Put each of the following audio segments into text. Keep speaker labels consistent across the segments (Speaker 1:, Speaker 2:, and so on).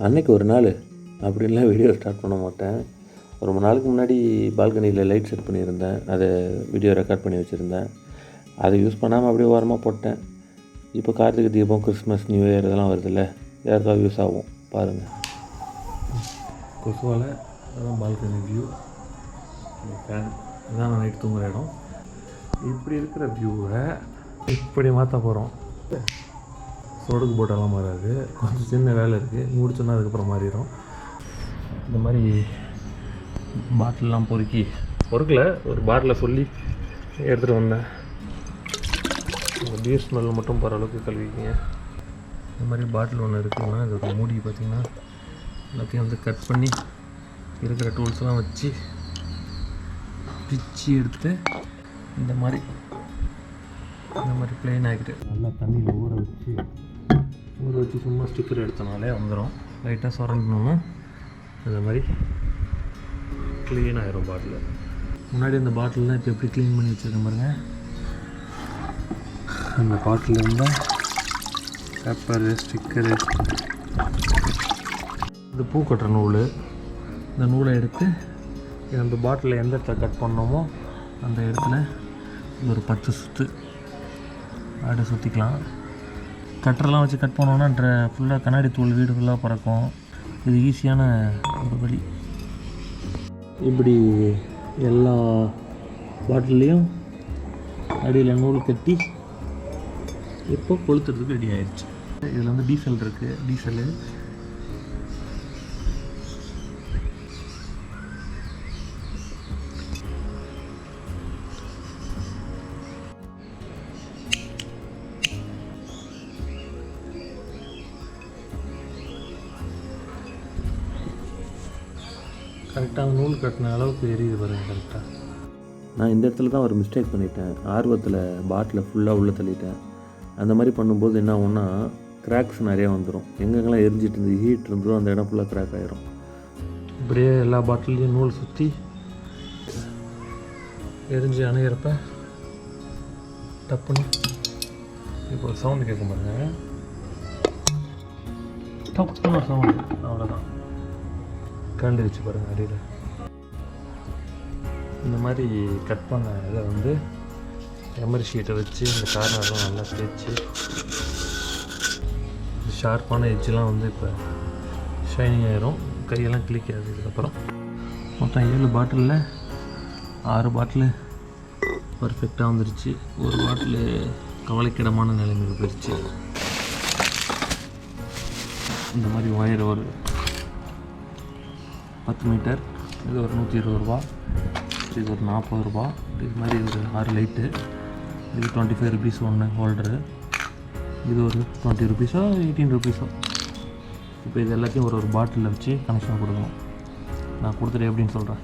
Speaker 1: அன்றைக்கி ஒரு நாள் அப்படின்லாம் வீடியோ ஸ்டார்ட் பண்ண மாட்டேன். ரொம்ப நாளுக்கு முன்னாடி பால்கனியில் லைட் செட் பண்ணியிருந்தேன். அதை வீடியோ ரெக்கார்ட் பண்ணி வச்சுருந்தேன். அதை யூஸ் பண்ணாமல் அப்படியே ஓரமாக போட்டேன். இப்போ Karthigai Deepam, Christmas, new year இதெல்லாம் வருதுல்ல, யாருக்காவது யூஸ் ஆகும் பாருங்கள். கொசுவால் அதான் பால்கனி வியூ, ஃபேன் இதான் நான் நைட் தூங்குகிற இடம். இப்படி இருக்கிற வியூவை இப்படி மாற்ற போகிறோம். சொடுக்கு போட்டாலாம் மாறாது, கொஞ்சம் சின்ன வேலை இருக்குது, முடிச்சோன்னா அதுக்கப்புறம் மாறிடும். இந்த மாதிரி பாட்டிலெலாம் பொறுக்கல, ஒரு பாட்டிலை சொல்லி எடுத்துகிட்டு வந்தேன். இந்த பீர் ஸ்மெல் மட்டும் போகிற அளவுக்கு கழுவிக்கிங்க. இந்த மாதிரி பாட்டில் ஒன்று இருக்குன்னா இதோட மூடி பார்த்திங்கன்னா எல்லாத்தையும் வந்து கட் பண்ணி இருக்கிற டூல்ஸ்லாம் வச்சு பிச்சு எடுத்து இந்த மாதிரி ப்ளெயின் ஆகிட்டு நல்லா தண்ணியில் ஊற வச்சு சும்மா ஸ்டிக்கர் எடுத்தனாலே வந்துடும். லைட்டாக சுரண்டணுன்னா இந்த மாதிரி க்ளீன் ஆகிரும் பாட்டில். முன்னாடி அந்த பாட்டில்லாம் இப்போ எப்படி க்ளீன் பண்ணி வச்சுருக்கேன் பாருங்க. அந்த பாட்டில் இருந்தால் பேப்பரு, ஸ்டிக்கரு, இந்த பூ கட்டுற நூல், இந்த நூலை எடுத்து அந்த பாட்டிலில் எந்த இடத்துல கட் பண்ணோமோ அந்த இடத்துல ஒரு 10 சுற்று அப்படியே சுற்றிக்கலாம். கட்டரெல்லாம் வச்சு கட் பண்ணோன்னா ஃபுல்லாக கண்ணாடி தூள் வீடு ஃபுல்லாக பறக்கும். இது ஈஸியான ஒரு வழி. இப்படி எல்லா பாட்டில்லையும் அடியில் நூல் கட்டி இப்போ கொளுத்துறதுக்கு ரெடி ஆயிடுச்சு. இதில் வந்து டீசல் இருக்குது. டீசலு கரெக்டாக நூல் கட்டின அளவுக்கு எரியுது பாருங்கள். கரெக்டாக நான் இந்த இடத்துல தான் ஒரு மிஸ்டேக் பண்ணிட்டேன். ஆர்வத்தில் பாட்டிலை ஃபுல்லாக உள்ளே தள்ளிட்டேன். அந்த மாதிரி பண்ணும்போது என்ன ஆகும்னா கிராக்ஸ் நிறையா வந்துடும். எங்கெங்கெல்லாம் எரிஞ்சிட்டு இருந்து ஹீட் இருந்ததோ அந்த இடம் ஃபுல்லாக கிராக் ஆகிரும். இப்படியே எல்லா பாட்டிலையும் நூல் சுற்றி எரிஞ்சு அணையிறப்ப டப்புன்னு இப்போ ஒரு சவுண்டு கேட்கும் பாருங்க. டப்புன்னு ஒரு சவுண்டு, அவ்வளோதான். கண்டு வச்சு பாருங்கள் அடியில். இந்த மாதிரி கட் பண்ண இதை வந்து எமரி ஷீட்டை வச்சு இந்த கார்னர்லாம் நல்லா தேய்ச்சி ஷார்ப்பான எட்ஜெலாம் வந்து இப்போ ஷைனிங் ஆகிரும். கையெல்லாம் கிளிக்காது. இதுக்கப்புறம் மொத்தம் 7 பாட்டிலில் 6 பாட்டிலு பர்ஃபெக்டாக வந்துருச்சு. ஒரு பாட்டில் கவலைக்கிடமான நிலைமைக்கு போயிடுச்சு. இந்த மாதிரி ஒயர் ஒரு 10 மீட்டர், இது ஒரு 120 ரூபா, இது ஒரு 40 ரூபா. இது மாதிரி ஒரு 6 லைட்டு, இது 25 ருபீஸ் ஒன்று ஹோல்டரு, இது ஒரு 20 ருபீஸோ 18 ருபீஸோ. இப்போ இது எல்லாத்தையும் ஒரு பாட்டிலில் வச்சு கனெக்ஷன் கொடுக்கணும். நான் கொடுத்துட்டு எப்படின்னு சொல்கிறேன்.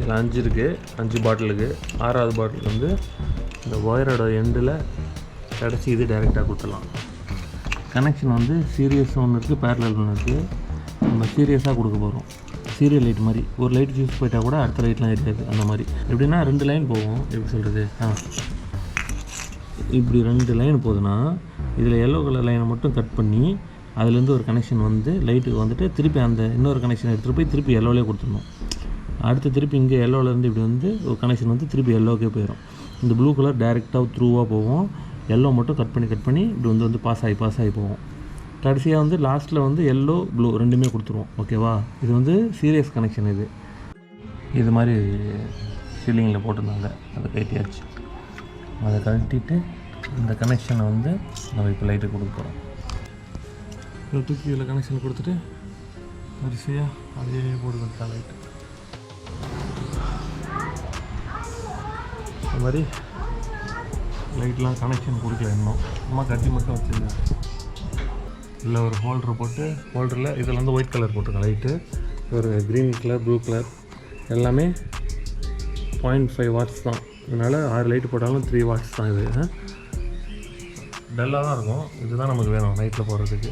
Speaker 1: இதில் 5 இருக்குது, 5 பாட்டிலுக்கு. 6வது பாட்டில் வந்து இந்த ஒயரோட எண்டில் கிடச்சி இது டைரெக்டாக கொடுத்துடலாம். கனெக்ஷன் வந்து சீரியஸ் ஒன்று இருக்குது, பேரலல் ஒன்று இருக்குது. நம்ம சீரியஸாக கொடுக்க போகிறோம். சீரியல் லைட் மாதிரி ஒரு லைட் ஃபியூஸ் போயிட்டால் கூட அடுத்த லைட்லாம் இருக்காது. அந்த மாதிரி எப்படின்னா 2 லைன் போகும். எப்படி சொல்கிறது, இப்படி 2 லைன் போகுதுன்னா இதில் எல்லோ கலர் லைனை மட்டும் கட் பண்ணி அதுலேருந்து ஒரு கனெக்ஷன் வந்து லைட்டுக்கு வந்துட்டு திருப்பி அந்த இன்னொரு கனெக்ஷன் எடுத்துகிட்டு போய் திருப்பி எல்லோவிலே கொடுத்துடணும். அடுத்து திருப்பி இங்கே எல்லோவிலேருந்து இப்படி வந்து ஒரு கனெக்ஷன் வந்து திருப்பி எல்லோவுக்கே போயிடும். இந்த ப்ளூ கலர் டைரெக்டாக த்ரூவாக போகும். எல்லோ மட்டும் கட் பண்ணி இப்படி வந்து பாஸ் ஆகி போகும். கடைசியாக வந்து லாஸ்ட்டில் வந்து எல்லோ ப்ளூ ரெண்டுமே கொடுத்துருவோம். ஓகேவா? இது வந்து சீரியஸ் கனெக்ஷன். இது மாதிரி சீலிங்கில் போட்டிருந்தாங்க, அதை கட்டியாச்சு. அதை கழட்டிட்டு இந்த கனெக்ஷனை வந்து நம்ம இப்போ லைட்டு கொடுக்க போகிறோம். இதில் கனெக்ஷன் கொடுத்துட்டு வரிசையாக அதே போட்டு கொடுத்தா லைட்டு. இந்த மாதிரி லைட்லாம் கனெக்ஷன் கொடுக்கல இன்னும், சும்மா கட்டி மட்டும் வச்சுருந்தேன். இல்லை ஒரு ஹோல்டரை போட்டு, ஹோல்டரில் இதில் வந்து ஒயிட் கலர் போட்டிருக்கேன் லைட்டு. ஒரு க்ரீன் கலர், ப்ளூ கலர் எல்லாமே 0.5 வாட்ஸ் தான். அதனால் 6 லைட்டு போட்டாலும் 3 வாட்ஸ் தான். இது டல்லாக தான் இருக்கும். இதுதான் நமக்கு வேணும் நைட்டில் போடுறதுக்கு.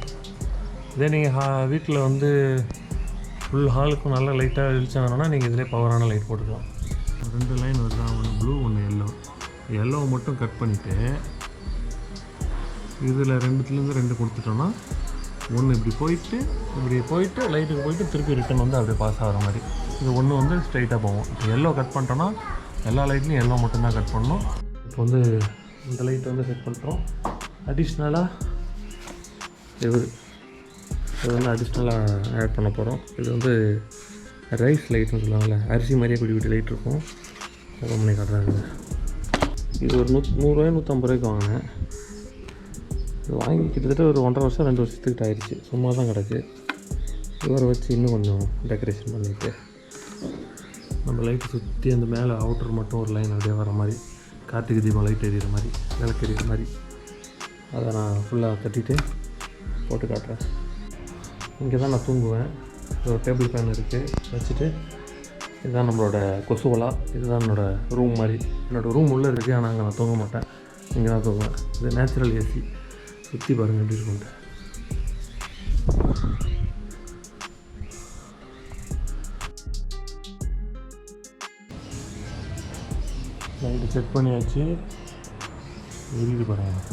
Speaker 1: இதே நீங்கள் வீட்டில் வந்து ஃபுல் ஹாலுக்கும் நல்ல லைட்டாக வெளிச்சம் வேணும்னா நீங்கள் இதிலே பவரான லைட் போட்டுக்கலாம். 2 லைன் வருதான், ஒன்று ப்ளூ ஒன்று எல்லோ. எல்லோவை மட்டும் கட் பண்ணிவிட்டு இதில் 2த்துலேருந்து 2 கொடுத்துட்டோன்னா ஒன்று இப்படி போயிட்டு லைட்டுக்கு போயிட்டு திருப்பி ரிட்டன் வந்து அப்படியே பாஸ் ஆகிற மாதிரி. இது ஒன்று வந்து ஸ்ட்ரைட்டாக போகும். இப்போ எல்லோ கட் பண்ணிட்டோன்னா எல்லா லைட்லையும் எல்லோ மட்டும்தான் கட் பண்ணணும். இப்போ வந்து இந்த லைட்டை வந்து செட் பண்ணுறோம். அடிஷ்னலாக இது வந்து அடிஷ்னலாக ஆட் பண்ண போகிறோம். இது வந்து ரைஸ் லைட்னு சொல்லுவாங்கள்ல, அரிசி மாதிரியே குட்டி குட்டி லைட் இருக்கும். ஓப்பன் பண்ணி காட்டுறாங்க. இது ஒரு 100 150 ரூபாய்க்கு வாங்கினேன். இது வாங்கி கிட்டத்தட்ட ஒரு 1.5 வருஷம் 2 வருஷத்துக்கிட்ட ஆயிடுச்சு. சும்மா தான் கிடக்கு. இவரை வச்சு இன்னும் கொஞ்சம் டெக்கரேஷன் பண்ணிவிட்டு நம்ம லைட்டு சுற்றி அந்த மேலே அவுட்டர் மட்டும் ஒரு லைன் அப்படியே வர மாதிரி, கார்த்திகை தீபம் லைட் எரியிற மாதிரி, விளக்கு எரியிற மாதிரி அதை நான் ஃபுல்லாக கட்டிட்டு போட்டு காட்டுறேன். இங்கே தான் நான் தூங்குவேன். ஒரு டேபிள் ஃபேன் இருக்குது வச்சுட்டு, இதுதான் நம்மளோட கொசுவலா. இதுதான் என்னோடய ரூம் மாதிரி. என்னோடய ரூம் உள்ளே இருக்குது, ஆனால் அங்கே நான் தூங்க மாட்டேன். இங்கே தான் தூங்குவேன். இது நேச்சுரல் ஏசி. சுற்றி பாருங்கள் எப்படி இருக்குன்ட்டு. லைட்டு செட் பண்ணியாச்சு. எரியுது பாருங்கள்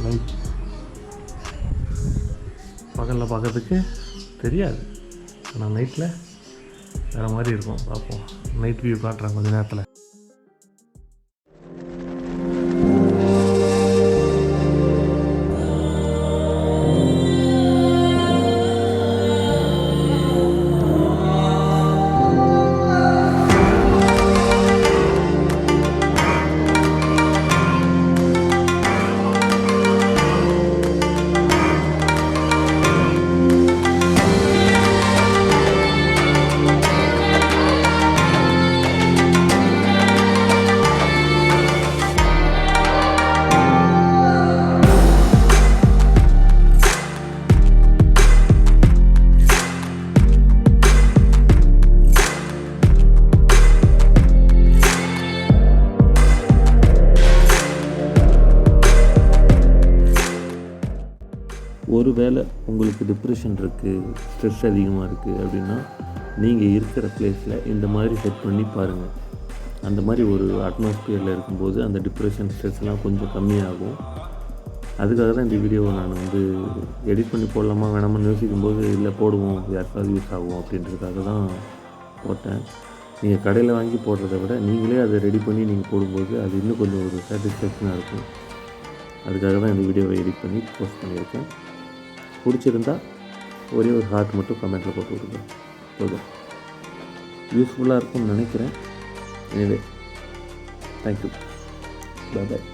Speaker 1: லைட். பகலில் பார்க்கறதுக்கு தெரியாது, ஆனால் நைட்டில் வேறு மாதிரி இருக்கும். பார்ப்போம், நைட் வியூ காட்டுறேன் கொஞ்சம் நேரத்தில். ஒருவேளை உங்களுக்கு டிப்ரெஷன் இருக்குது, ஸ்ட்ரெஸ் அதிகமாக இருக்குது அப்படின்னா நீங்கள் இருக்கிற பிளேஸில் இந்த மாதிரி செட் பண்ணி பாருங்கள். அந்த மாதிரி ஒரு அட்மாஸ்பியரில் இருக்கும்போது அந்த டிப்ரெஷன் ஸ்ட்ரெஸ்லாம் கொஞ்சம் கம்மியாகும். அதுக்காக தான் இந்த வீடியோவை நான் வந்து எடிட் பண்ணி போடலாமா வேணாமான்னு யோசிக்கும்போது இல்லை போடுவோம், யாருக்காவது யூஸ் ஆகும் அப்படின்றதுக்காக தான் போட்டேன். நீங்கள் கடையில் வாங்கி போடுறத விட நீங்களே அதை ரெடி பண்ணி நீங்கள் போடும்போது அது இன்னும் கொஞ்சம் ஒரு சாட்டிஸ்ஃபேக்ஷனாக இருக்கும். அதுக்காக தான் இந்த வீடியோவை எடிட் பண்ணி போஸ்ட் பண்ணியிருக்கேன். பிடிச்சிருந்தா ஒரே ஒரு ஹார்ட் மட்டும் கமெண்ட்டில் போட்டு விடுங்க. போதும், யூஸ்ஃபுல்லாக இருக்கும்னு நினைக்கிறேன். எனிவே, தேங்க்யூ, பாய் பாய்.